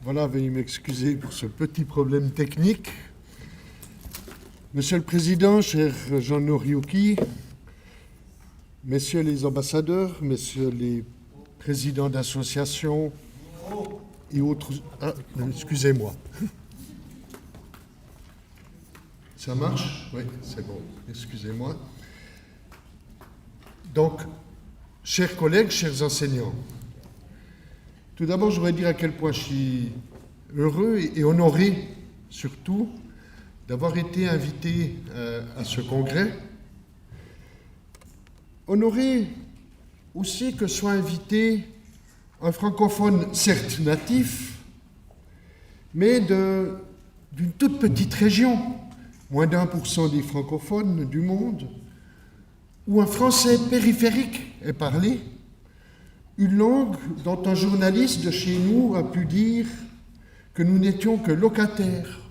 Voilà, veuillez m'excuser pour ce petit problème technique. Monsieur le Président, cher Jean Noriuki, messieurs les ambassadeurs, messieurs les présidents d'associations et autres... Ah, excusez-moi. Ça marche? Oui, c'est bon. Excusez-moi. Donc, chers collègues, chers enseignants, tout d'abord, je voudrais dire à quel point je suis heureux et honoré, surtout, d'avoir été invité à ce congrès. Honoré aussi que soit invité un francophone, certes natif, mais d'une toute petite région, moins d'1% des francophones du monde, où un français périphérique est parlé, une langue dont un journaliste de chez nous a pu dire que nous n'étions que locataires,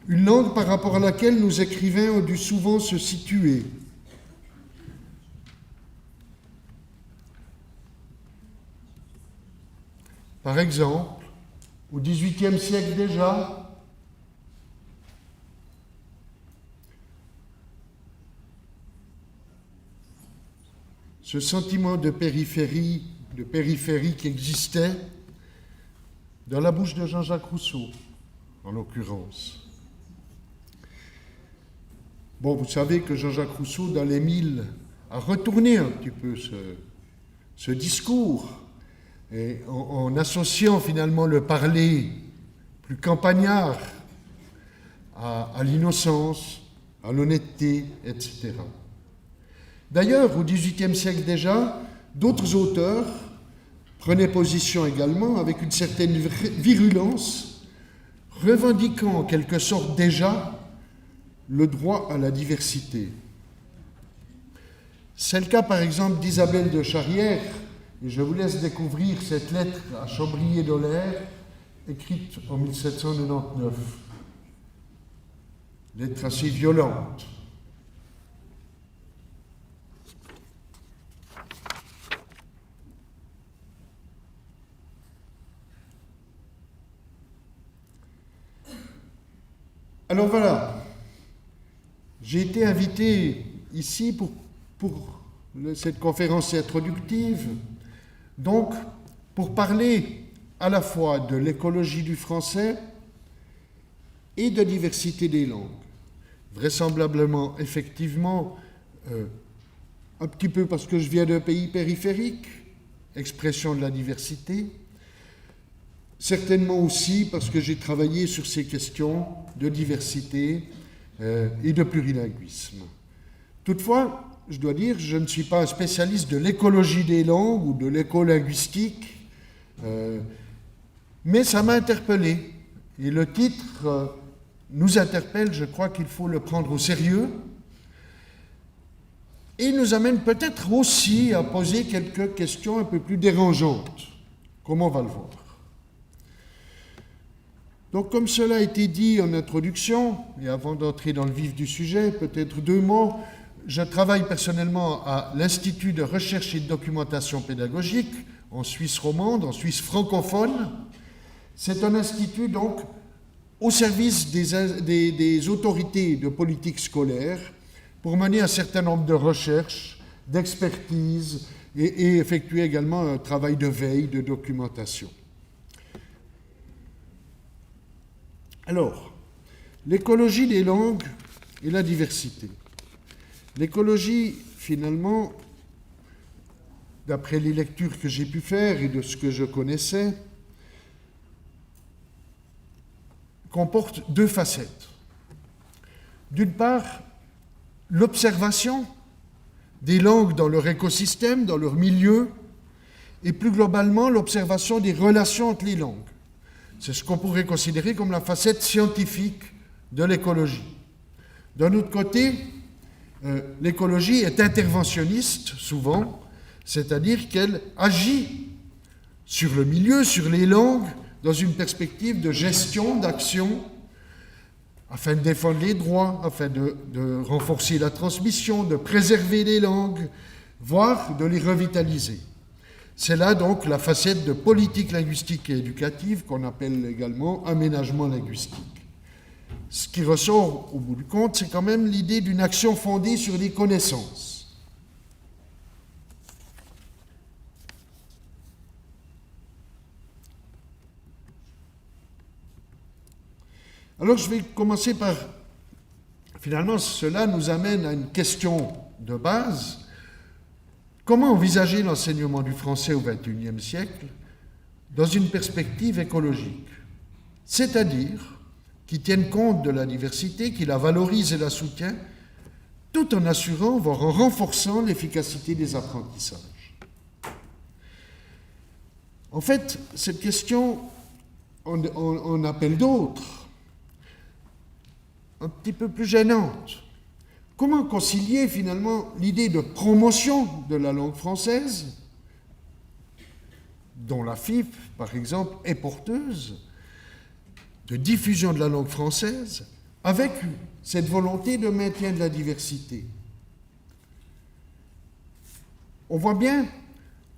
une langue par rapport à laquelle nos écrivains ont dû souvent se situer. Par exemple, au XVIIIe siècle déjà, ce sentiment de périphérie qui existait dans la bouche de Jean-Jacques Rousseau, en l'occurrence. Bon, vous savez que Jean-Jacques Rousseau, dans l'Émile, a retourné un petit peu ce discours, et en associant finalement le parler plus campagnard à l'innocence, à l'honnêteté, etc. D'ailleurs, au XVIIIe siècle déjà, d'autres auteurs prenaient position également avec une certaine virulence, revendiquant en quelque sorte déjà le droit à la diversité. C'est le cas par exemple d'Isabelle de Charrière, et je vous laisse découvrir cette lettre à Chambrier-Dolère, écrite en 1799. Lettre assez violente. Alors voilà, j'ai été invité ici pour cette conférence introductive, donc pour parler à la fois de l'écologie du français et de diversité des langues. Vraisemblablement, effectivement, un petit peu parce que je viens d'un pays périphérique, expression de la diversité, certainement aussi parce que j'ai travaillé sur ces questions de diversité et de plurilinguisme. Toutefois, je dois dire, je ne suis pas un spécialiste de l'écologie des langues ou de l'écolinguistique, mais ça m'a interpellé. Et le titre nous interpelle, je crois qu'il faut le prendre au sérieux, et nous amène peut-être aussi à poser quelques questions un peu plus dérangeantes, comme on va le voir. Donc, comme cela a été dit en introduction, et avant d'entrer dans le vif du sujet, peut-être deux mots. Je travaille personnellement à l'Institut de recherche et de documentation pédagogique en Suisse romande, en Suisse francophone. C'est un institut, donc, au service des autorités de politique scolaire pour mener un certain nombre de recherches, d'expertise et effectuer également un travail de veille, de documentation. Alors, l'écologie des langues et la diversité. L'écologie, finalement, d'après les lectures que j'ai pu faire et de ce que je connaissais, comporte deux facettes. D'une part, l'observation des langues dans leur écosystème, dans leur milieu, et plus globalement, l'observation des relations entre les langues. C'est ce qu'on pourrait considérer comme la facette scientifique de l'écologie. D'un autre côté, l'écologie est interventionniste, souvent, c'est-à-dire qu'elle agit sur le milieu, sur les langues, dans une perspective de gestion, d'action, afin de défendre les droits, afin de renforcer la transmission, de préserver les langues, voire de les revitaliser. C'est là donc la facette de politique linguistique et éducative qu'on appelle également aménagement linguistique. Ce qui ressort au bout du compte, c'est quand même l'idée d'une action fondée sur les connaissances. Alors je vais commencer par, finalement cela nous amène à une question de base. Comment envisager l'enseignement du français au XXIe siècle dans une perspective écologique, c'est-à-dire qui tienne compte de la diversité, qui la valorise et la soutient, tout en assurant, voire en renforçant l'efficacité des apprentissages. En fait, cette question en appelle d'autres, un petit peu plus gênantes. Comment concilier finalement l'idée de promotion de la langue française, dont la FIP, par exemple, est porteuse, de diffusion de la langue française, avec cette volonté de maintien de la diversité? On voit bien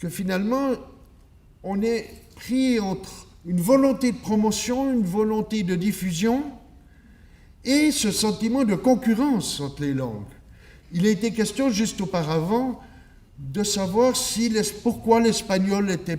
que finalement, on est pris entre une volonté de promotion, une volonté de diffusion, et ce sentiment de concurrence entre les langues. Il a été question juste auparavant de savoir pourquoi l'espagnol était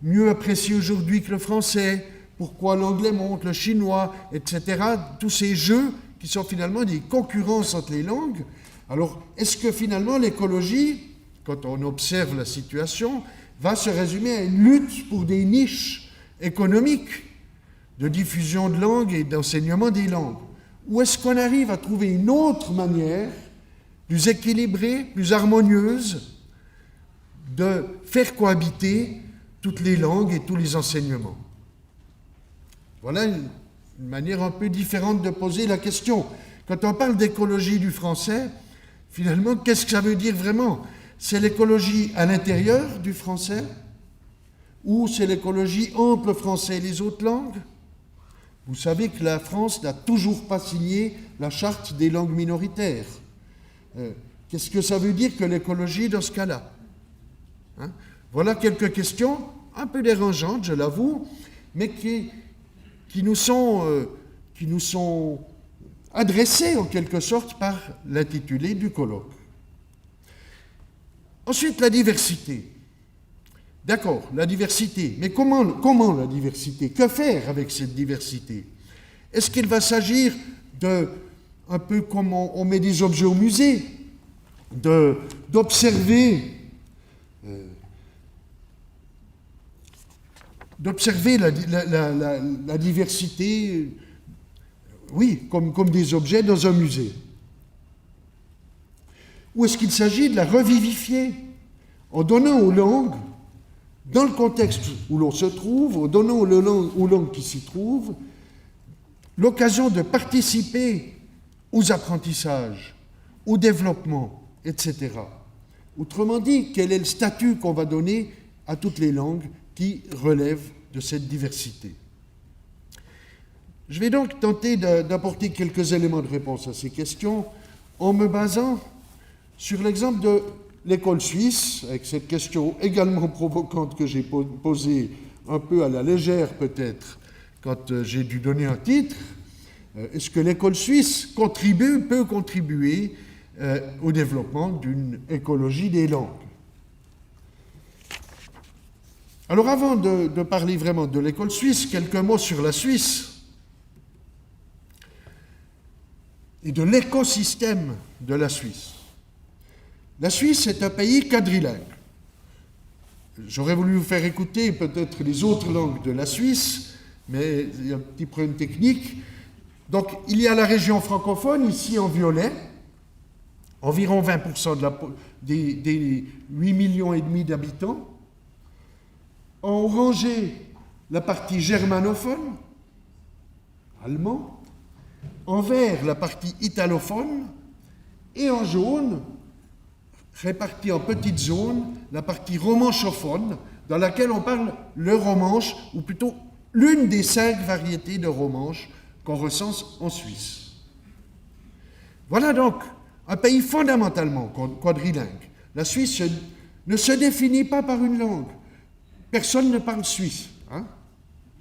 mieux apprécié aujourd'hui que le français, pourquoi l'anglais monte, le chinois, etc. Tous ces jeux qui sont finalement des concurrences entre les langues. Alors, est-ce que finalement l'écologie, quand on observe la situation, va se résumer à une lutte pour des niches économiques de diffusion de langues et d'enseignement des langues? Ou est-ce qu'on arrive à trouver une autre manière, plus équilibrée, plus harmonieuse, de faire cohabiter toutes les langues et tous les enseignements? Voilà une manière un peu différente de poser la question. Quand on parle d'écologie du français, finalement, qu'est-ce que ça veut dire vraiment? C'est l'écologie à l'intérieur du français? Ou c'est l'écologie entre le français et les autres langues? Vous savez que la France n'a toujours pas signé la charte des langues minoritaires. Qu'est-ce que ça veut dire que l'écologie dans ce cas-là? Voilà quelques questions un peu dérangeantes, je l'avoue, mais qui nous sont adressées en quelque sorte par l'intitulé du colloque. Ensuite, la diversité. D'accord, la diversité. Mais comment la diversité? Que faire avec cette diversité? Est-ce qu'il va s'agir de, un peu comme on met des objets au musée, d'observer la diversité, oui, comme des objets dans un musée? Ou est-ce qu'il s'agit de la revivifier en donnant aux langues, dans le contexte où l'on se trouve, en donnant aux langues qui s'y trouvent, l'occasion de participer aux apprentissages, au développement, etc. Autrement dit, quel est le statut qu'on va donner à toutes les langues qui relèvent de cette diversité? Je vais donc tenter d'apporter quelques éléments de réponse à ces questions en me basant sur l'exemple de l'école suisse, avec cette question également provocante que j'ai posée un peu à la légère peut-être quand j'ai dû donner un titre. Est-ce que l'école suisse peut contribuer au développement d'une écologie des langues? Alors avant de parler vraiment de l'école suisse, quelques mots sur la Suisse et de l'écosystème de la Suisse. La Suisse est un pays quadrilingue. J'aurais voulu vous faire écouter peut-être les autres langues de la Suisse, mais il y a un petit problème technique. Donc, il y a la région francophone, ici en violet, environ 20% des 8,5 millions d'habitants. En orangé, la partie germanophone, allemand. En vert, la partie italophone. Et en jaune, répartie en petites zones, la partie romanchophone, dans laquelle on parle le romanche, ou plutôt l'une des 5 variétés de romanche qu'on recense en Suisse. Voilà donc un pays fondamentalement quadrilingue. La Suisse se ne se définit pas par une langue. Personne ne parle suisse. Hein?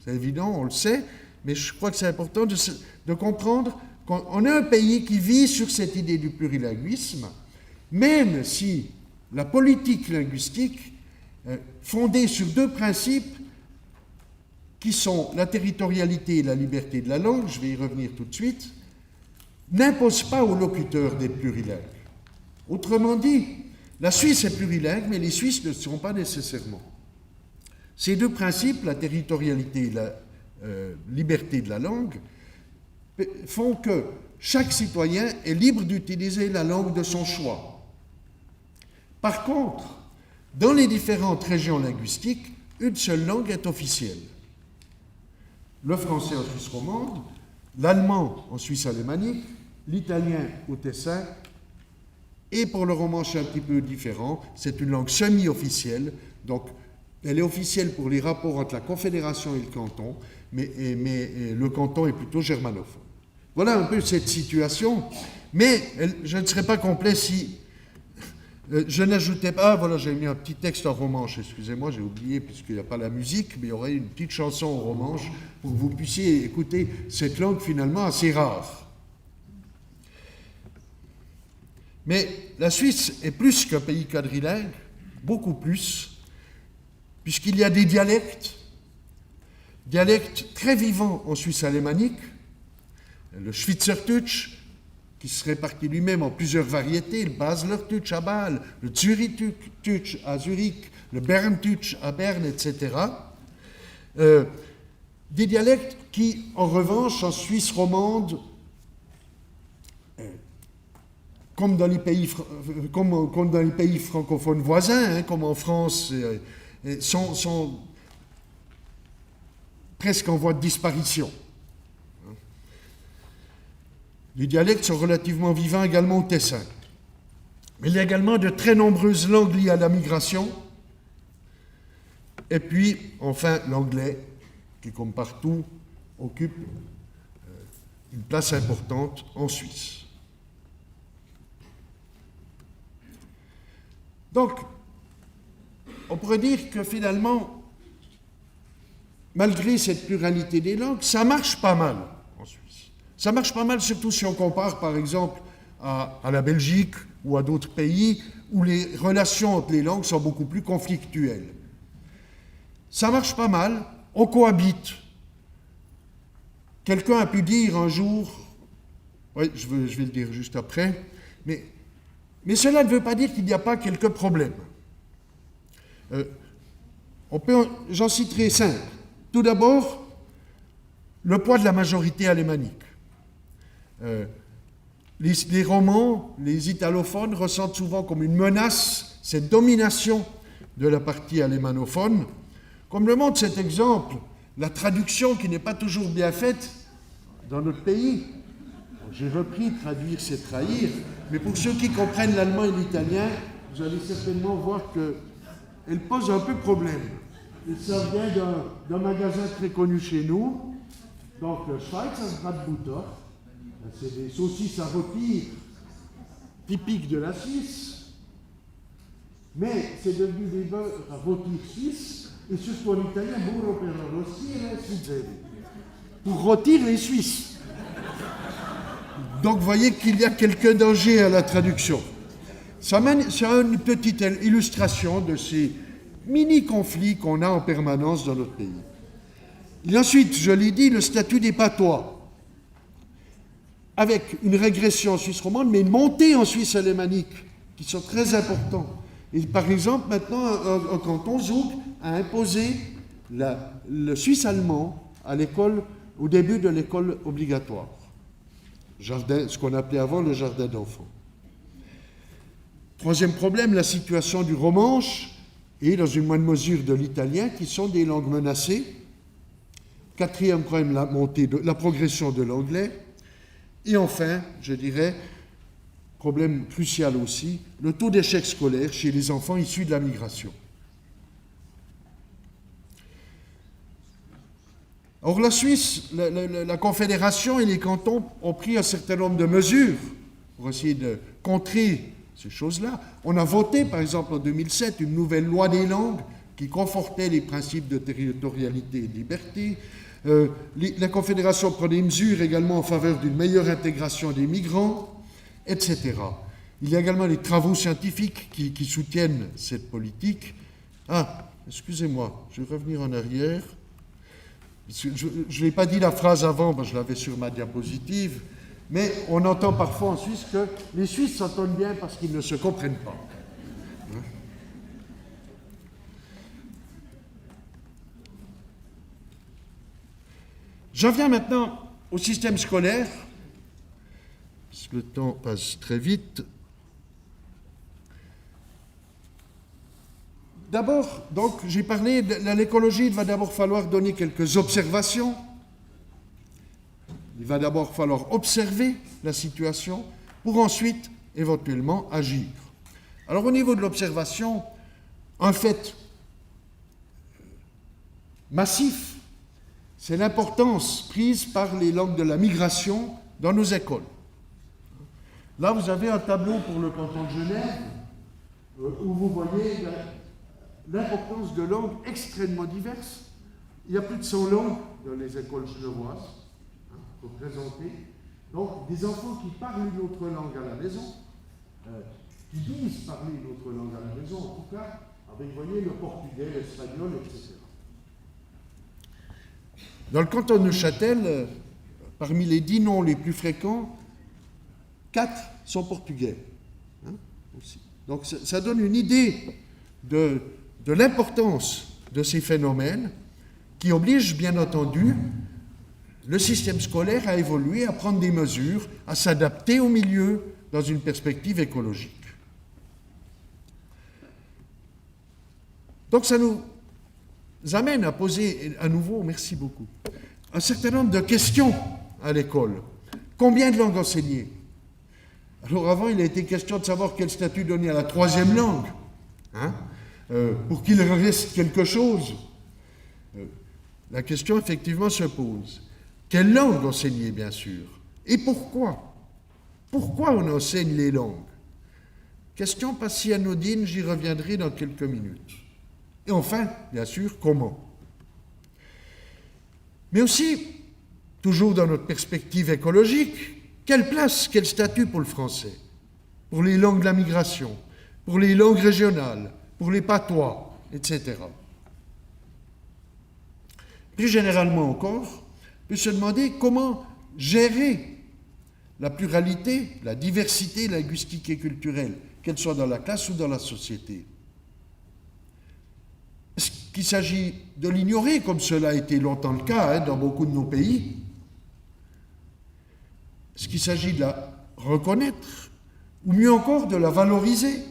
C'est évident, on le sait, mais je crois que c'est important de comprendre qu'on a un pays qui vit sur cette idée du plurilinguisme, même si la politique linguistique, fondée sur deux principes qui sont la territorialité et la liberté de la langue, je vais y revenir tout de suite, n'impose pas aux locuteurs d'être plurilingues. Autrement dit, la Suisse est plurilingue, mais les Suisses ne le sont pas nécessairement. Ces deux principes, la territorialité et la liberté de la langue, font que chaque citoyen est libre d'utiliser la langue de son choix. Par contre, dans les différentes régions linguistiques, une seule langue est officielle. Le français en Suisse romande, l'allemand en Suisse alémanique, l'italien au Tessin, et pour le romanche c'est un petit peu différent, c'est une langue semi-officielle, donc elle est officielle pour les rapports entre la Confédération et le canton, mais le canton est plutôt germanophone. Voilà un peu cette situation, mais je ne serais pas complet si je n'ajoutais pas... Ah, voilà, j'ai mis un petit texte en romanche, excusez-moi, j'ai oublié, puisqu'il n'y a pas la musique, mais il y aurait une petite chanson en romanche pour que vous puissiez écouter cette langue finalement assez rare. Mais la Suisse est plus qu'un pays quadrilingue, beaucoup plus, puisqu'il y a des dialectes très vivants en Suisse alémanique, le Schweizerdeutsch, qui se répartit lui-même en plusieurs variétés, le Baslerdeutsch à Bâle, le Zürichdeutsch à Zurich, le Berndeutsch à Berne, etc. Des dialectes qui, en revanche, en Suisse romande, comme dans les pays francophones voisins, comme en France, sont presque en voie de disparition. Les dialectes sont relativement vivants également au Tessin. Mais il y a également de très nombreuses langues liées à la migration. Et puis, enfin, l'anglais, qui, comme partout, occupe une place importante en Suisse. Donc, on pourrait dire que finalement, malgré cette pluralité des langues, ça marche pas mal en Suisse. Ça marche pas mal, surtout si on compare, par exemple, à la Belgique ou à d'autres pays où les relations entre les langues sont beaucoup plus conflictuelles. Ça marche pas mal, on cohabite. Quelqu'un a pu dire un jour, oui, je vais le dire juste après, mais cela ne veut pas dire qu'il n'y a pas quelques problèmes. J'en citerai 5. Tout d'abord, le poids de la majorité alémanique. Les romans, les italophones ressentent souvent comme une menace cette domination de la partie alémanophone. Comme le montre cet exemple, la traduction qui n'est pas toujours bien faite dans notre pays. J'ai repris traduire, c'est trahir, mais pour ceux qui comprennent l'allemand et l'italien, vous allez certainement voir qu'elle pose un peu problème. Ça vient d'un magasin très connu chez nous, donc Schweizer Bratbutter. C'est des saucisses à rôtir typiques de la Suisse, mais c'est devenu des beurres à rôtir suisses, et surtout en italien, burro per arrostire svizzeri, pour rôtir les Suisses. Donc vous voyez qu'il y a quelques dangers à la traduction. Ça a une petite illustration de ces mini-conflits qu'on a en permanence dans notre pays. Il y a ensuite, je l'ai dit, le statut des patois, avec une régression en Suisse romande, mais une montée en Suisse alémanique, qui sont très importants. Et par exemple, maintenant, un canton, Zug, a imposé le suisse allemand à l'école, au début de l'école obligatoire. Ce qu'on appelait avant le jardin d'enfants. Troisième problème, la situation du romanche et, dans une moindre mesure, de l'italien, qui sont des langues menacées. Quatrième problème, la progression de l'anglais. Et enfin, je dirais, problème crucial aussi, le taux d'échec scolaire chez les enfants issus de la migration. Or, la Suisse, la Confédération et les cantons ont pris un certain nombre de mesures pour essayer de contrer ces choses-là. On a voté, par exemple, en 2007, une nouvelle loi des langues qui confortait les principes de territorialité et de liberté. La Confédération prend des mesures également en faveur d'une meilleure intégration des migrants, etc. Il y a également les travaux scientifiques qui soutiennent cette politique. Ah, excusez-moi, je vais revenir en arrière. Je n'ai pas dit la phrase avant, je l'avais sur ma diapositive, mais on entend parfois en Suisse que les Suisses s'entendent bien parce qu'ils ne se comprennent pas. J'en viens maintenant au système scolaire, parce que le temps passe très vite. D'abord, donc, j'ai parlé de l'écologie, il va d'abord falloir donner quelques observations. Il va d'abord falloir observer la situation pour ensuite, éventuellement, agir. Alors, au niveau de l'observation, un fait massif, c'est l'importance prise par les langues de la migration dans nos écoles. Là, vous avez un tableau pour le canton de Genève, où vous voyez l'importance de langues extrêmement diverses. Il y a plus de 100 langues dans les écoles genevoises, représentées. Donc, des enfants qui parlent une autre langue à la maison, qui disent parler une autre langue à la maison, en tout cas, avec, vous voyez, le portugais, l'espagnol, etc. Dans le canton de Neuchâtel, parmi les 10 noms les plus fréquents, 4 sont portugais. Aussi. Donc, ça donne une idée de l'importance de ces phénomènes qui obligent, bien entendu, le système scolaire à évoluer, à prendre des mesures, à s'adapter au milieu dans une perspective écologique. Donc ça nous amène à poser à nouveau, merci beaucoup, un certain nombre de questions à l'école. Combien de langues enseigner? Alors avant, il a été question de savoir quel statut donner à la troisième langue, pour qu'il reste quelque chose. La question, effectivement, se pose. Quelle langue enseigner, bien sûr? Et pourquoi? Pourquoi on enseigne les langues? Question pas si anodine, j'y reviendrai dans quelques minutes. Et enfin, bien sûr, comment? Mais aussi, toujours dans notre perspective écologique, quelle place, quel statut pour le français? Pour les langues de la migration, pour les langues régionales, pour les patois, etc. Plus généralement encore, on peut se demander comment gérer la pluralité, la diversité linguistique et culturelle, qu'elle soit dans la classe ou dans la société. Est-ce qu'il s'agit de l'ignorer, comme cela a été longtemps le cas dans beaucoup de nos pays? Est-ce qu'il s'agit de la reconnaître, ou mieux encore de la valoriser?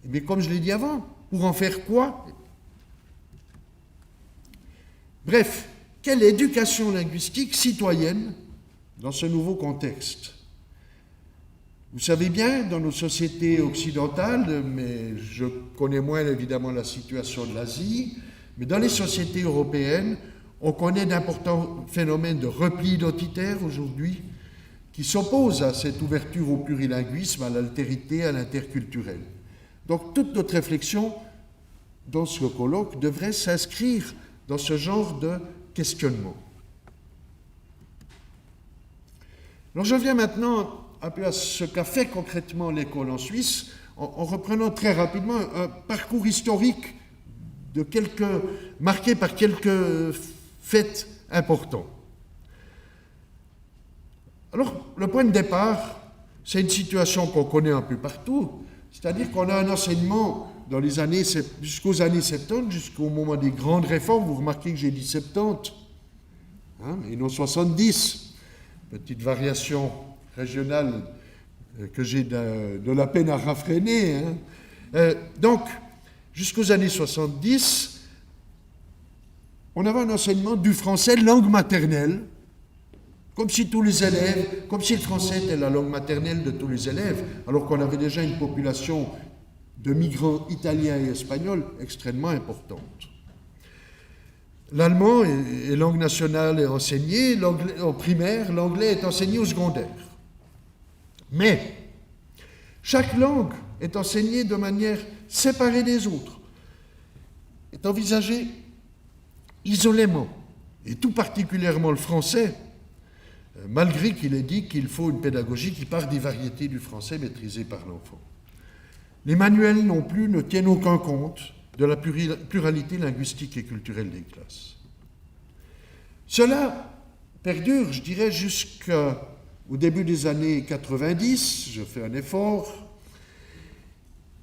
Mais comme je l'ai dit avant, pour en faire quoi? Bref, quelle éducation linguistique citoyenne dans ce nouveau contexte? Vous savez bien, dans nos sociétés occidentales, mais je connais moins évidemment la situation de l'Asie, mais dans les sociétés européennes, on connaît d'importants phénomènes de repli identitaire aujourd'hui qui s'opposent à cette ouverture au plurilinguisme, à l'altérité, à l'interculturel. Donc toute notre réflexion dans ce colloque devrait s'inscrire dans ce genre de questionnement. Alors je viens maintenant un peu à ce qu'a fait concrètement l'école en Suisse, en reprenant très rapidement un parcours historique marqué par quelques faits importants. Alors, le point de départ, c'est une situation qu'on connaît un peu partout, c'est-à-dire qu'on a un enseignement jusqu'aux années 70, jusqu'au moment des grandes réformes. Vous remarquez que j'ai dit 70, et non 70. Petite variation régionale que j'ai de la peine à rafréner. Donc, jusqu'aux années 70, on avait un enseignement du français langue maternelle, comme si le français était la langue maternelle de tous les élèves, alors qu'on avait déjà une population de migrants italiens et espagnols extrêmement importante. L'allemand est langue nationale et enseignée, au primaire, l'anglais est enseigné au secondaire. Mais, Chaque langue est enseignée de manière séparée des autres, est envisagée isolément, et tout particulièrement le français, malgré qu'il ait dit qu'il faut une pédagogie qui part des variétés du français maîtrisées par l'enfant. Les manuels non plus ne tiennent aucun compte de la pluralité linguistique et culturelle des classes. Cela perdure, je dirais, jusqu'au début des années 90, je fais un effort,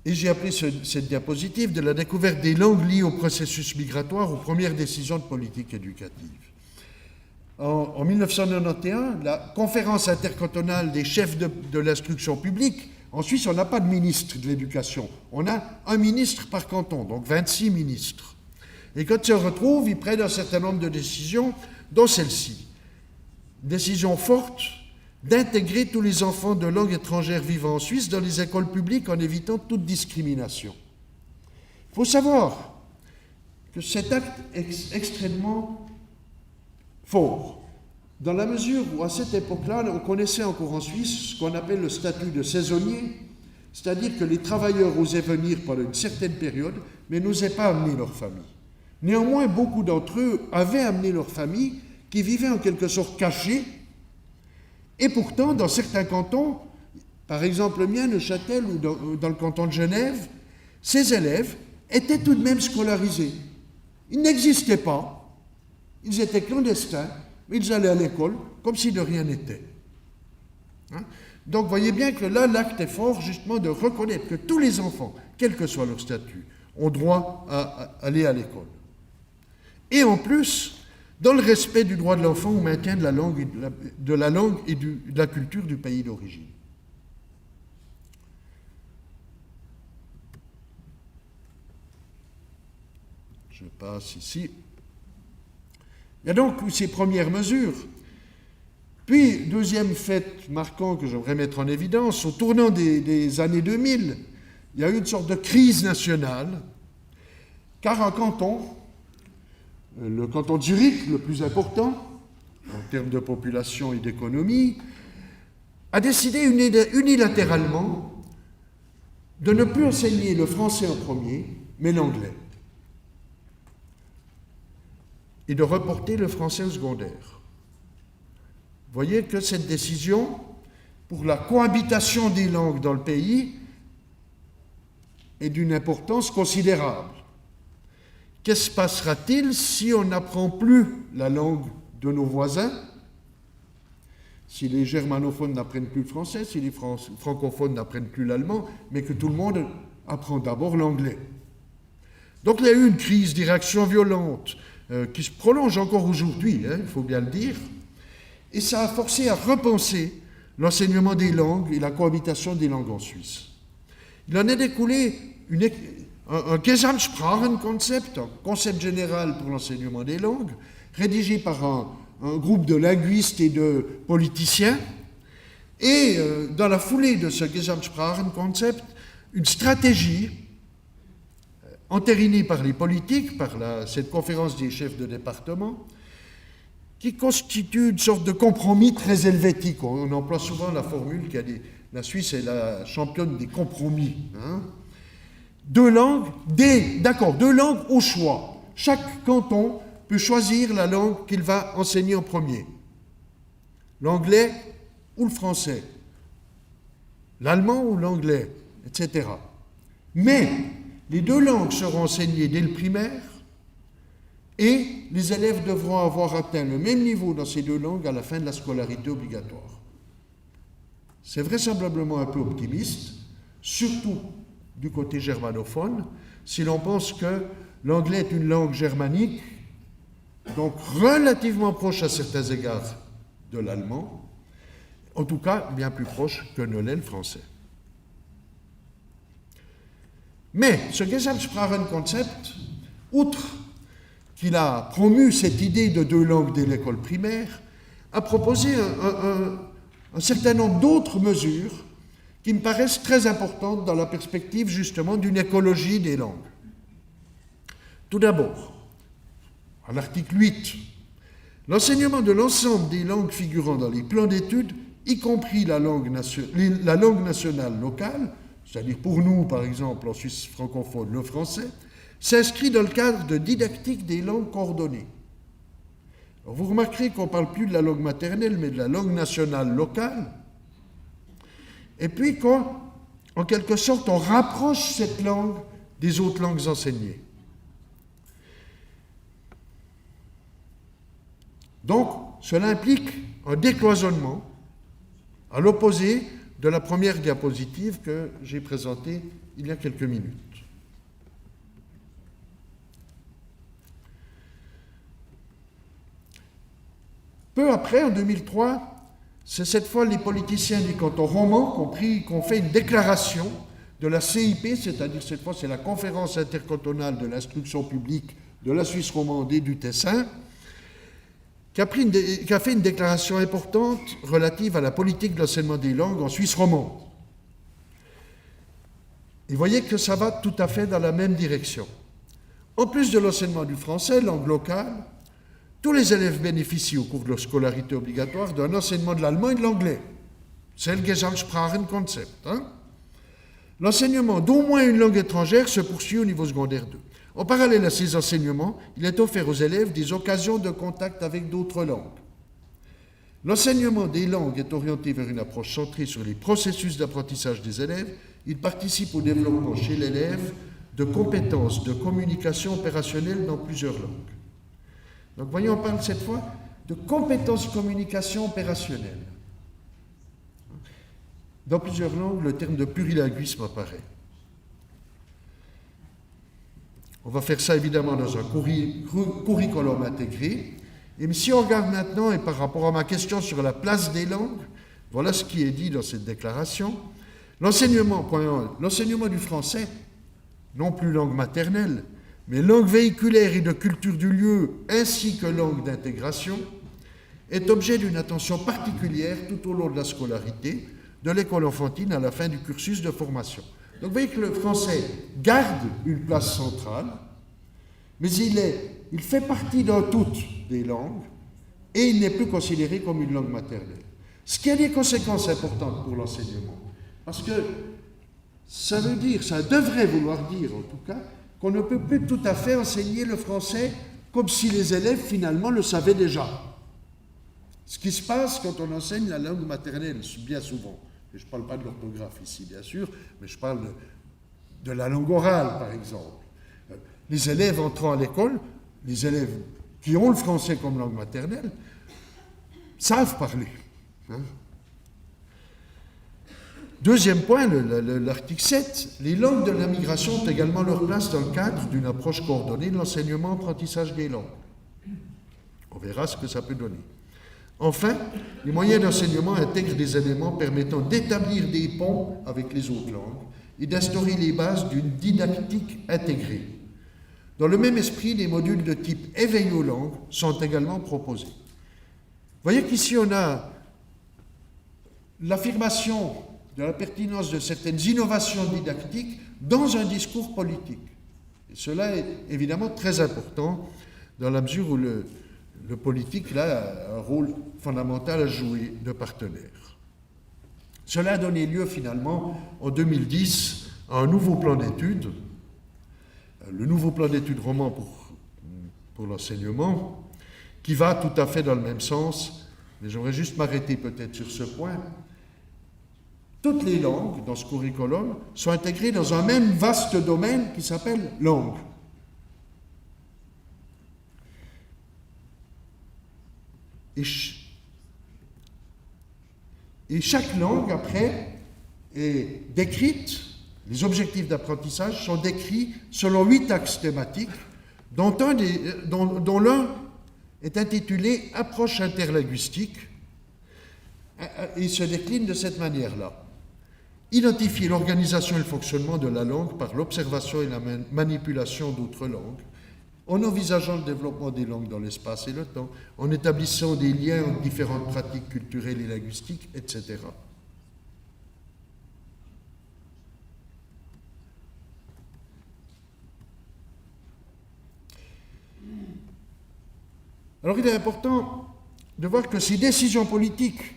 et j'ai appelé cette diapositive de la découverte des langues liées au processus migratoire aux premières décisions de politique éducative. En 1991, la conférence intercantonale des chefs de l'instruction publique, en Suisse, on n'a pas de ministre de l'éducation, on a un ministre par canton, donc 26 ministres. Et quand ils se retrouvent, ils prennent un certain nombre de décisions, dont celle-ci. Décision forte d'intégrer tous les enfants de langue étrangère vivant en Suisse dans les écoles publiques en évitant toute discrimination. Il faut savoir que cet acte est extrêmement fort, dans la mesure où, à cette époque-là, on connaissait encore en Suisse ce qu'on appelle le statut de saisonnier, c'est-à-dire que les travailleurs osaient venir pendant une certaine période, mais n'osaient pas amener leur famille. Néanmoins, beaucoup d'entre eux avaient amené leur famille, qui vivaient en quelque sorte cachés, et pourtant, dans certains cantons, par exemple le mien, Neuchâtel, ou dans le canton de Genève, ces élèves étaient tout de même scolarisés. Ils n'existaient pas, ils étaient clandestins, mais ils allaient à l'école comme si de rien n'était. Donc, voyez bien que là, l'acte est fort, justement, de reconnaître que tous les enfants, quel que soit leur statut, ont droit à aller à l'école. Et en plus, dans le respect du droit de l'enfant au maintien de la langue et de la culture du pays d'origine. Je passe ici. Il y a donc ces premières mesures. Puis, deuxième fait marquant que j'aimerais mettre en évidence, au tournant des années 2000, il y a eu une sorte de crise nationale, car un canton, le canton de Zurich, le plus important en termes de population et d'économie, a décidé unilatéralement de ne plus enseigner le français en premier, mais l'anglais, et de reporter le français au secondaire. Vous voyez que cette décision, pour la cohabitation des langues dans le pays, est d'une importance considérable. Qu'est-ce qui se passera-t-il si on n'apprend plus la langue de nos voisins, si les germanophones n'apprennent plus le français, si les francophones n'apprennent plus l'allemand, mais que tout le monde apprend d'abord l'anglais? Donc il y a eu une crise des réactions violentes qui se prolonge encore aujourd'hui, il faut bien le dire, et ça a forcé à repenser l'enseignement des langues et la cohabitation des langues en Suisse. Il en est découlé un Gesamtsprachenkonzept, un concept général pour l'enseignement des langues, rédigé par un groupe de linguistes et de politiciens, et dans la foulée de ce Gesamtsprachenkonzept, une stratégie entérinée par les politiques, par cette conférence des chefs de département, qui constitue une sorte de compromis très helvétique. On emploie souvent la formule la Suisse est la championne des compromis. Deux langues au choix. Chaque canton peut choisir la langue qu'il va enseigner en premier. L'anglais ou le français. L'allemand ou l'anglais, etc. Mais les deux langues seront enseignées dès le primaire et les élèves devront avoir atteint le même niveau dans ces deux langues à la fin de la scolarité obligatoire. C'est vraisemblablement un peu optimiste, surtout du côté germanophone, si l'on pense que l'anglais est une langue germanique, donc relativement proche à certains égards de l'allemand, en tout cas bien plus proche que ne l'est le français. Mais ce Gesamtsprachenkonzept, outre qu'il a promu cette idée de deux langues dès l'école primaire, a proposé un certain nombre d'autres mesures qui me paraissent très importantes dans la perspective justement d'une écologie des langues. Tout d'abord, à l'article 8, l'enseignement de l'ensemble des langues figurant dans les plans d'études, y compris la langue nationale locale, c'est-à-dire pour nous, par exemple, en Suisse francophone, le français, s'inscrit dans le cadre de didactique des langues coordonnées. Alors vous remarquerez qu'on ne parle plus de la langue maternelle, mais de la langue nationale locale, et puis qu'en quelque sorte, on rapproche cette langue des autres langues enseignées. Donc, cela implique un décloisonnement, à l'opposé de la première diapositive que j'ai présentée il y a quelques minutes. Peu après, en 2003, c'est cette fois les politiciens du canton roman qu'on fait une déclaration de la CIP, c'est-à-dire cette fois c'est la Conférence intercantonale de l'instruction publique de la Suisse romande et du Tessin, qui a fait une déclaration importante relative à la politique de l'enseignement des langues en Suisse romande. Et vous voyez que ça va tout à fait dans la même direction. En plus de l'enseignement du français, langue locale, tous les élèves bénéficient au cours de leur scolarité obligatoire d'un enseignement de l'allemand et de l'anglais. C'est le Gesamtsprachenkonzept. L'enseignement d'au moins une langue étrangère se poursuit au niveau secondaire 2. En parallèle à ces enseignements, il est offert aux élèves des occasions de contact avec d'autres langues. L'enseignement des langues est orienté vers une approche centrée sur les processus d'apprentissage des élèves. Il participe au développement chez l'élève de compétences de communication opérationnelle dans plusieurs langues. Donc, voyez, on parle cette fois de compétences de communication opérationnelle. Dans plusieurs langues, le terme de plurilinguisme apparaît. On va faire ça évidemment dans un curriculum intégré. Et si on regarde maintenant, et par rapport à ma question sur la place des langues, voilà ce qui est dit dans cette déclaration. L'enseignement du français, non plus langue maternelle, mais langue véhiculaire et de culture du lieu, ainsi que langue d'intégration, est objet d'une attention particulière tout au long de la scolarité, de l'école enfantine à la fin du cursus de formation. Donc vous voyez que le français garde une place centrale, mais il fait partie d'un tout des langues et il n'est plus considéré comme une langue maternelle. Ce qui a des conséquences importantes pour l'enseignement, parce que ça devrait vouloir dire en tout cas, qu'on ne peut plus tout à fait enseigner le français comme si les élèves finalement le savaient déjà. Ce qui se passe quand on enseigne la langue maternelle, bien souvent. Et je ne parle pas de l'orthographe ici, bien sûr, mais je parle de la langue orale, par exemple. Les élèves entrant à l'école, les élèves qui ont le français comme langue maternelle, savent parler. Deuxième point, l'article 7, les langues de la migration ont également leur place dans le cadre d'une approche coordonnée de l'enseignement-apprentissage des langues. On verra ce que ça peut donner. Enfin, les moyens d'enseignement intègrent des éléments permettant d'établir des ponts avec les autres langues et d'instaurer les bases d'une didactique intégrée. Dans le même esprit, des modules de type éveil aux langues sont également proposés. Vous voyez qu'ici, on a l'affirmation de la pertinence de certaines innovations didactiques dans un discours politique. Et cela est évidemment très important dans la mesure où le politique là, a un rôle fondamental à jouer de partenaire. Cela a donné lieu finalement en 2010 à un nouveau plan d'études, le nouveau plan d'études roman pour l'enseignement, qui va tout à fait dans le même sens, mais j'aimerais juste m'arrêter peut-être sur ce point. Toutes les langues dans ce curriculum sont intégrées dans un même vaste domaine qui s'appelle langue. Et chaque langue, après, est décrite, les objectifs d'apprentissage sont décrits selon 8 axes thématiques, dont l'un est intitulé « Approche interlinguistique » et se décline de cette manière-là. Identifier l'organisation et le fonctionnement de la langue par l'observation et la manipulation d'autres langues, en envisageant le développement des langues dans l'espace et le temps, en établissant des liens entre différentes pratiques culturelles et linguistiques, etc. Alors il est important de voir que ces décisions politiques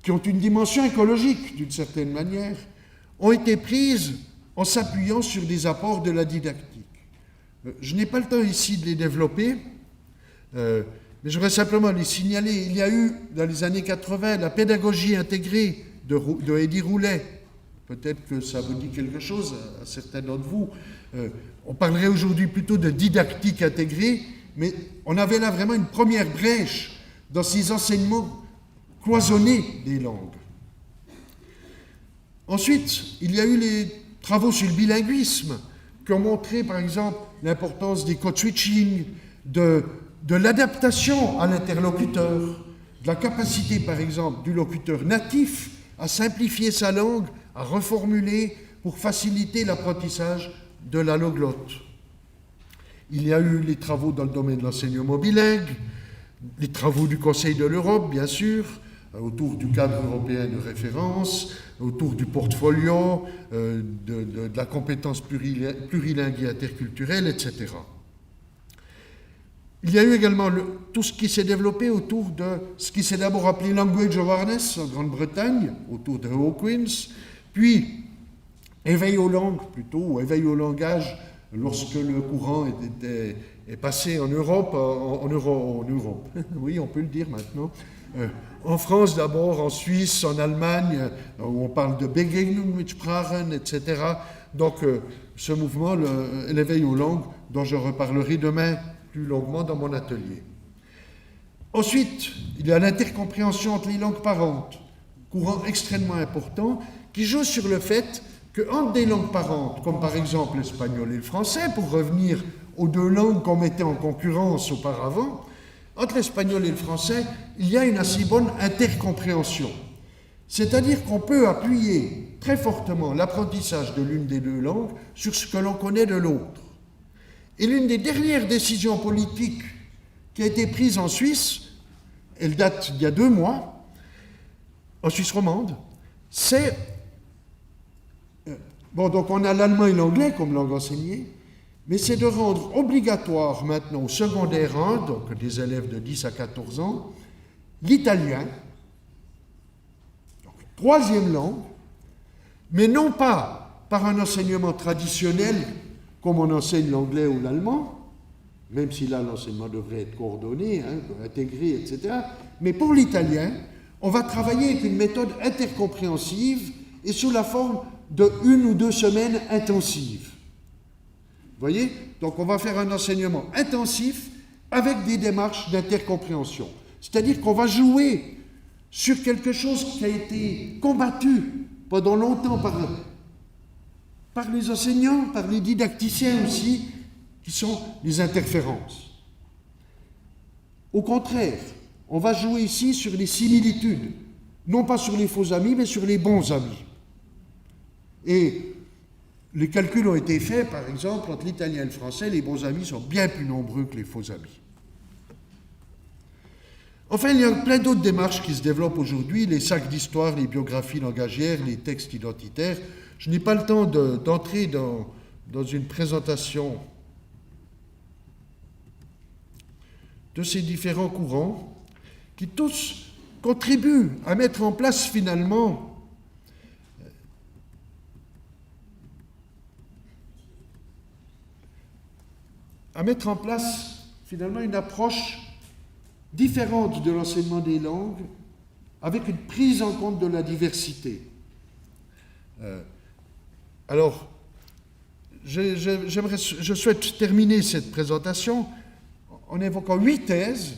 qui ont une dimension écologique d'une certaine manière, ont été prises en s'appuyant sur des apports de la didactique. Je n'ai pas le temps ici de les développer, mais je voudrais simplement les signaler. Il y a eu, dans les années 80, la pédagogie intégrée de Eddy Roulet. Peut-être que ça vous dit quelque chose à certains d'entre vous. On parlerait aujourd'hui plutôt de didactique intégrée, mais on avait là vraiment une première brèche dans ces enseignements cloisonnés des langues. Ensuite, il y a eu les travaux sur le bilinguisme qui ont montré, par exemple, l'importance des code switching, de l'adaptation à l'interlocuteur, de la capacité, par exemple, du locuteur natif à simplifier sa langue, à reformuler pour faciliter l'apprentissage de l'alloglotte. Il y a eu les travaux dans le domaine de l'enseignement bilingue, les travaux du Conseil de l'Europe, bien sûr, autour du cadre européen de référence, autour du portfolio, de la compétence plurilingue et interculturelle, etc. Il y a eu également tout ce qui s'est développé autour de ce qui s'est d'abord appelé Language Awareness en Grande-Bretagne, autour de Hawkins, puis éveil aux langues, plutôt, ou éveil au langage, lorsque le courant est passé en Europe, en Europe, oui, on peut le dire maintenant, en France d'abord, en Suisse, en Allemagne, où on parle de Begegnung mit Sprachen, etc. Donc, ce mouvement, l'éveil aux langues, dont je reparlerai demain plus longuement dans mon atelier. Ensuite, il y a l'intercompréhension entre les langues parentes, courant extrêmement important, qui joue sur le fait qu'entre des langues parentes, comme par exemple l'espagnol et le français, pour revenir aux deux langues qu'on mettait en concurrence auparavant, entre l'espagnol et le français, il y a une assez bonne intercompréhension. C'est-à-dire qu'on peut appuyer très fortement l'apprentissage de l'une des deux langues sur ce que l'on connaît de l'autre. Et l'une des dernières décisions politiques qui a été prise en Suisse, elle date d'il y a 2 mois, en Suisse romande, c'est... Bon, donc on a l'allemand et l'anglais comme langue enseignée, mais c'est de rendre obligatoire maintenant au secondaire 1, donc des élèves de 10 à 14 ans, l'italien, donc 3e langue, mais non pas par un enseignement traditionnel comme on enseigne l'anglais ou l'allemand, même si là l'enseignement devrait être coordonné, intégré, etc. Mais pour l'italien, on va travailler avec une méthode intercompréhensive et sous la forme de 1 ou 2 semaines intensives. Vous voyez? Donc on va faire un enseignement intensif avec des démarches d'intercompréhension. C'est-à-dire qu'on va jouer sur quelque chose qui a été combattu pendant longtemps par les enseignants, par les didacticiens aussi, qui sont les interférences. Au contraire, on va jouer ici sur les similitudes, non pas sur les faux amis, mais sur les bons amis. Et les calculs ont été faits, par exemple, entre l'italien et le français, les bons amis sont bien plus nombreux que les faux amis. Enfin, il y a plein d'autres démarches qui se développent aujourd'hui, les sacs d'histoire, les biographies langagières, les textes identitaires. Je n'ai pas le temps d'entrer dans une présentation de ces différents courants qui tous contribuent à mettre en place finalement une approche différente de l'enseignement des langues avec une prise en compte de la diversité. Alors, je souhaite terminer cette présentation en évoquant 8 thèses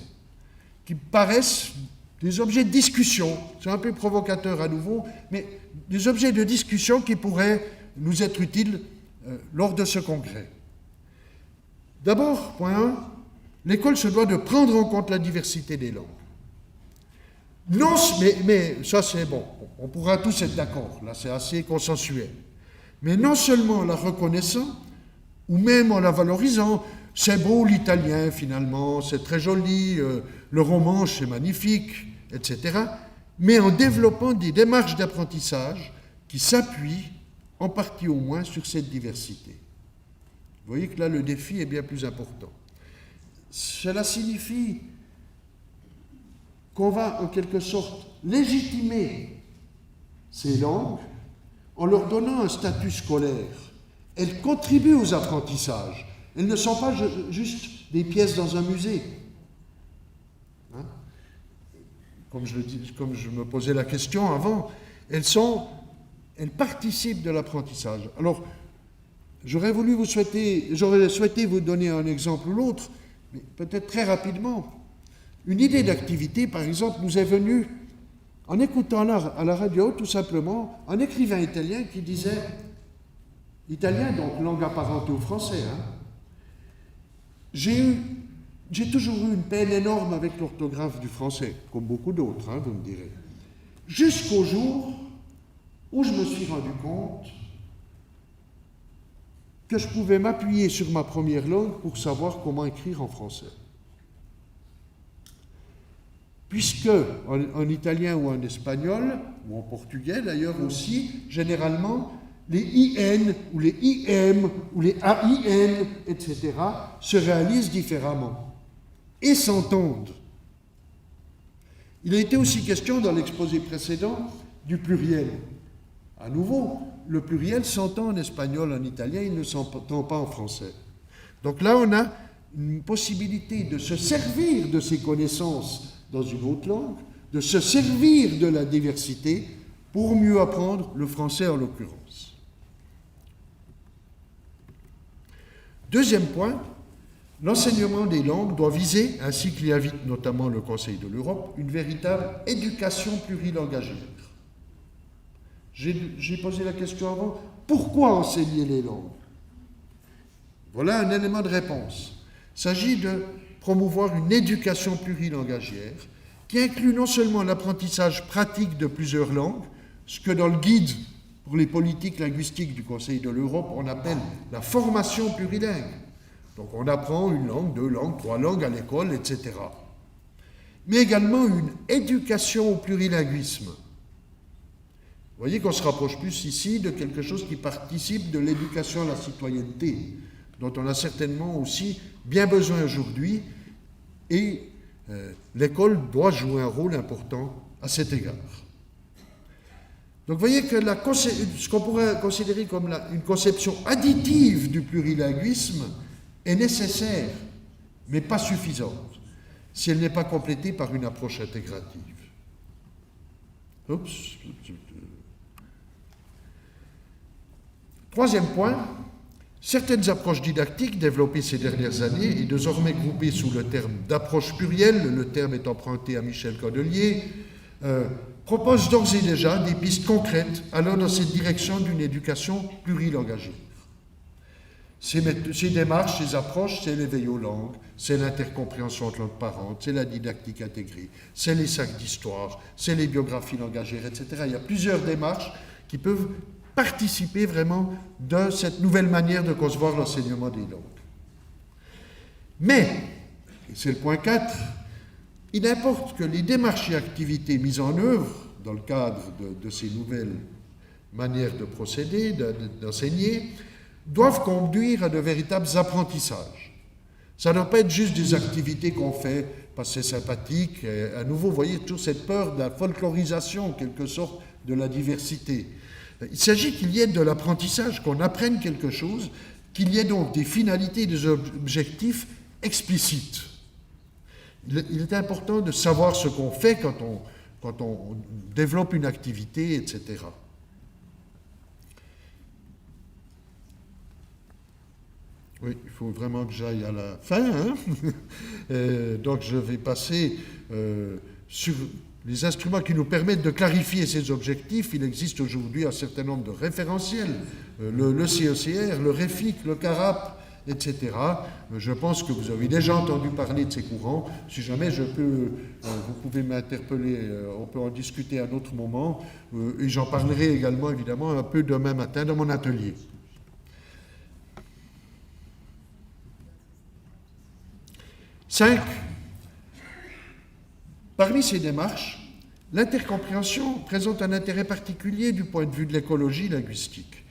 qui paraissent des objets de discussion. C'est un peu provocateur à nouveau, mais des objets de discussion qui pourraient nous être utiles lors de ce congrès. D'abord, point 1, l'école se doit de prendre en compte la diversité des langues. Non, mais ça c'est bon, on pourra tous être d'accord, là c'est assez consensuel. Mais non seulement en la reconnaissant, ou même en la valorisant, c'est beau l'italien finalement, c'est très joli, le romanche c'est magnifique, etc., mais en développant des démarches d'apprentissage qui s'appuient, en partie au moins, sur cette diversité. Vous voyez que là le défi est bien plus important. Cela signifie qu'on va en quelque sorte légitimer ces langues en leur donnant un statut scolaire. Elles contribuent aux apprentissages. Elles ne sont pas juste des pièces dans un musée. Hein? Comme je me posais la question avant, elles participent de l'apprentissage. Alors, j'aurais souhaité vous donner un exemple ou l'autre, mais peut-être très rapidement. Une idée d'activité, par exemple, nous est venue en écoutant à la radio, tout simplement, un écrivain italien qui disait, italien donc langue apparentée au français, hein, j'ai toujours eu une peine énorme avec l'orthographe du français, comme beaucoup d'autres, hein, vous me direz, jusqu'au jour où je me suis rendu compte que je pouvais m'appuyer sur ma première langue pour savoir comment écrire en français. Puisque, en italien ou en espagnol, ou en portugais d'ailleurs aussi, généralement, les IN ou les IM ou les AIN, etc., se réalisent différemment et s'entendent. Il a été aussi question dans l'exposé précédent du pluriel. À nouveau, le pluriel s'entend en espagnol, en italien, il ne s'entend pas en français. Donc là, on a une possibilité de se servir de ces connaissances dans une autre langue, de se servir de la diversité pour mieux apprendre le français en l'occurrence. Deuxième point, l'enseignement des langues doit viser, ainsi qu'il y invite notamment le Conseil de l'Europe, une véritable éducation plurilangagière. J'ai posé la question avant, pourquoi enseigner les langues? Voilà un élément de réponse. Il s'agit de promouvoir une éducation plurilangagière qui inclut non seulement l'apprentissage pratique de plusieurs langues, ce que dans le guide pour les politiques linguistiques du Conseil de l'Europe, on appelle la formation plurilingue. Donc on apprend une langue, 2 langues, 3 langues à l'école, etc. Mais également une éducation au plurilinguisme. Vous voyez qu'on se rapproche plus ici de quelque chose qui participe de l'éducation à la citoyenneté, dont on a certainement aussi bien besoin aujourd'hui, et l'école doit jouer un rôle important à cet égard. Donc vous voyez que ce qu'on pourrait considérer comme une conception additive du plurilinguisme est nécessaire, mais pas suffisante, si elle n'est pas complétée par une approche intégrative. Troisième point, certaines approches didactiques développées ces dernières années et désormais groupées sous le terme d'approche plurielle, le terme est emprunté à Michel Candelier, proposent d'ores et déjà des pistes concrètes allant dans cette direction d'une éducation plurilangagière. Ces démarches, ces approches, c'est l'éveil aux langues, c'est l'intercompréhension entre langues parentes, c'est la didactique intégrée, c'est les sacs d'histoire, c'est les biographies langagères, etc. Il y a plusieurs démarches qui peuvent participer vraiment de cette nouvelle manière de concevoir l'enseignement des langues. Mais, et c'est le point 4, il importe que les démarches et activités mises en œuvre dans le cadre de ces nouvelles manières de procéder, d'enseigner, doivent conduire à de véritables apprentissages. Ça ne doit pas être juste des activités qu'on fait parce que c'est sympathique. Et à nouveau, vous voyez toujours cette peur de la folklorisation, en quelque sorte, de la diversité. Il s'agit qu'il y ait de l'apprentissage, qu'on apprenne quelque chose, qu'il y ait donc des finalités, des objectifs explicites. Il est important de savoir ce qu'on fait quand on développe une activité, etc. Oui, il faut vraiment que j'aille à la fin. Hein. Donc je vais passer sur les instruments qui nous permettent de clarifier ces objectifs. Il existe aujourd'hui un certain nombre de référentiels, le CECR, le REFIC, le CARAP, etc. Je pense que vous avez déjà entendu parler de ces courants. Si jamais vous pouvez m'interpeller, on peut en discuter à un autre moment, et j'en parlerai également évidemment un peu demain matin dans mon atelier. Cinq, parmi ces démarches, l'intercompréhension présente un intérêt particulier du point de vue de l'écologie linguistique,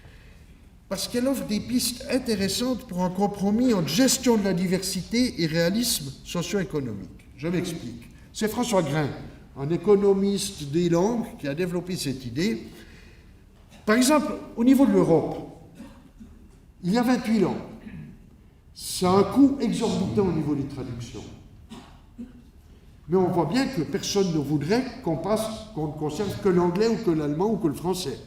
parce qu'elle offre des pistes intéressantes pour un compromis entre gestion de la diversité et réalisme socio-économique. Je m'explique. C'est François Grain, un économiste des langues qui a développé cette idée. Par exemple, au niveau de l'Europe, il y a 28 langues. Ça a un coût exorbitant au niveau des traductions. Mais on voit bien que personne ne voudrait qu'on ne conserve que l'anglais ou que l'allemand ou que le français.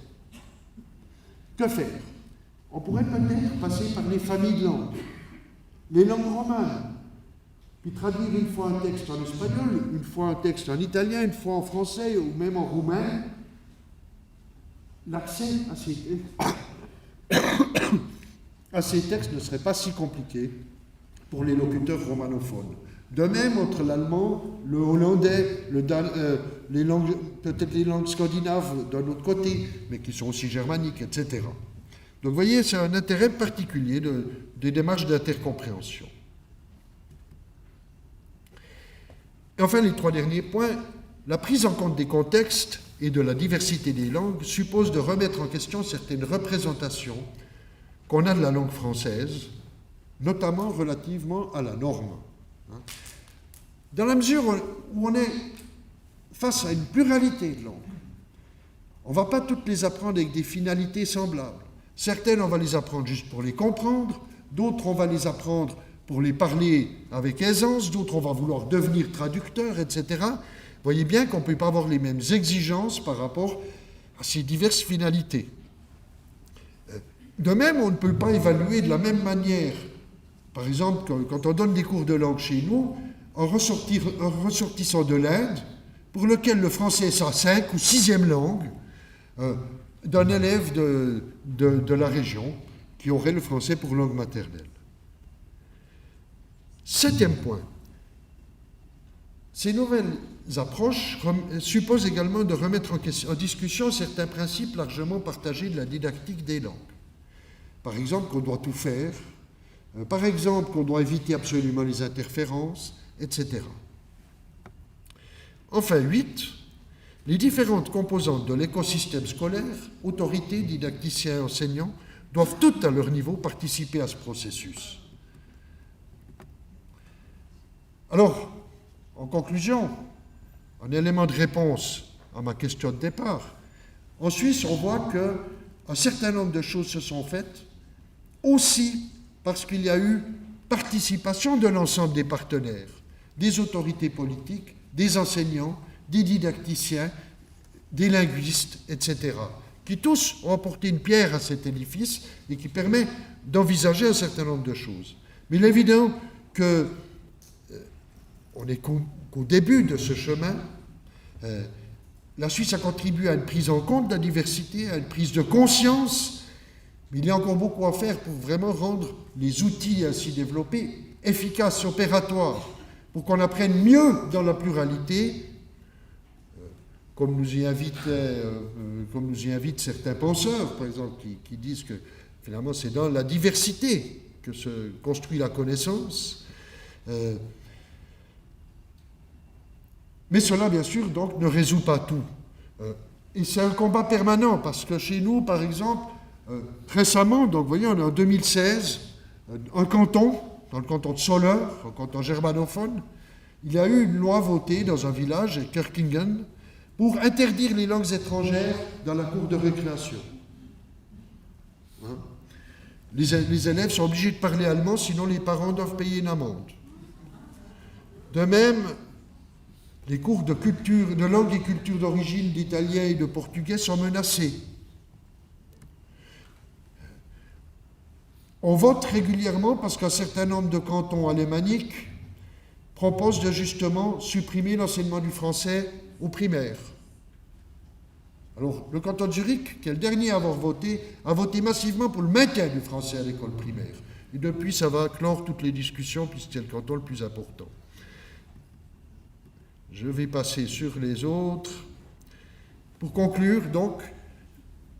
Que faire? On pourrait peut-être passer par les familles de langues, les langues romanes, puis traduire une fois un texte en espagnol, une fois un texte en italien, une fois en français ou même en roumain. L'accès à ces textes ne serait pas si compliqué pour les locuteurs romanophones. De même, entre l'allemand, le hollandais, peut-être les langues scandinaves d'un autre côté, mais qui sont aussi germaniques, etc. Donc vous voyez, c'est un intérêt particulier des démarches d'intercompréhension. Et enfin, les 3 derniers points, la prise en compte des contextes et de la diversité des langues suppose de remettre en question certaines représentations qu'on a de la langue française, notamment relativement à la norme. Dans la mesure où on est face à une pluralité de langues, on ne va pas toutes les apprendre avec des finalités semblables. Certaines, on va les apprendre juste pour les comprendre, d'autres, on va les apprendre pour les parler avec aisance, d'autres, on va vouloir devenir traducteur, etc. Vous voyez bien qu'on ne peut pas avoir les mêmes exigences par rapport à ces diverses finalités. De même, on ne peut pas évaluer de la même manière. Par exemple, quand on donne des cours de langue chez nous, un ressortissant de l'Inde, pour lequel le français est sa 5e ou 6e langue, d'un élève de la région qui aurait le français pour langue maternelle. 7e point. Ces nouvelles approches supposent également de remettre en discussion certains principes largement partagés de la didactique des langues. Par exemple, qu'on doit tout faire, par exemple, qu'on doit éviter absolument les interférences, etc. Enfin, 8, les différentes composantes de l'écosystème scolaire, autorités, didacticiens, enseignants, doivent toutes à leur niveau participer à ce processus. Alors, en conclusion, un élément de réponse à ma question de départ, en Suisse, on voit qu'un certain nombre de choses se sont faites, aussi parce qu'il y a eu participation de l'ensemble des partenaires, des autorités politiques, des enseignants, des didacticiens, des linguistes, etc., qui tous ont apporté une pierre à cet édifice et qui permet d'envisager un certain nombre de choses. Mais il est évident qu'on n'est qu'au début de ce chemin. La Suisse a contribué à une prise en compte de la diversité, à une prise de conscience, mais il y a encore beaucoup à faire pour vraiment rendre les outils ainsi développés efficaces, opératoires, pour qu'on apprenne mieux dans la pluralité, comme nous y invitent certains penseurs, par exemple, qui disent que finalement c'est dans la diversité que se construit la connaissance. Mais cela, bien sûr, donc, ne résout pas tout. Et c'est un combat permanent, parce que chez nous, par exemple, récemment, donc vous voyez, on est en 2016, un canton, dans le canton de Soleure, un canton germanophone, il y a eu une loi votée dans un village, Kerkingen, pour interdire les langues étrangères dans la cour de récréation. Les élèves sont obligés de parler allemand, sinon les parents doivent payer une amende. De même, les cours de langue et culture d'origine d'italien et de portugais sont menacés. On vote régulièrement parce qu'un certain nombre de cantons alémaniques proposent de justement supprimer l'enseignement du français au primaire. Alors, le canton de Zurich, qui est le dernier à avoir voté, a voté massivement pour le maintien du français à l'école primaire. Et depuis, ça va clore toutes les discussions, puisque c'est le canton le plus important. Je vais passer sur les autres. Pour conclure, donc,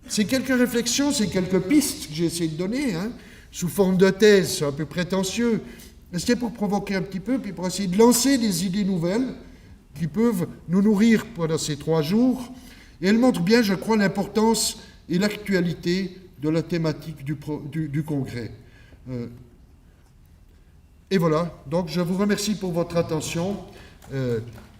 ces quelques réflexions, ces quelques pistes que j'ai essayé de donner, sous forme de thèse, c'est un peu prétentieux, mais c'était pour provoquer un petit peu, puis pour essayer de lancer des idées nouvelles qui peuvent nous nourrir pendant ces 3 jours. Et elles montrent bien, je crois, l'importance et l'actualité de la thématique du congrès. Et voilà, donc je vous remercie pour votre attention.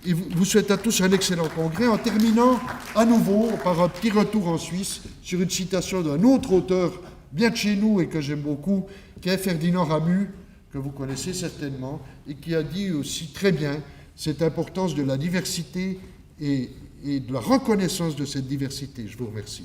et vous souhaite à tous un excellent congrès, en terminant à nouveau par un petit retour en Suisse sur une citation d'un autre auteur bien de chez nous et que j'aime beaucoup, qui est Ferdinand Ramu, que vous connaissez certainement, et qui a dit aussi très bien cette importance de la diversité et de la reconnaissance de cette diversité. Je vous remercie.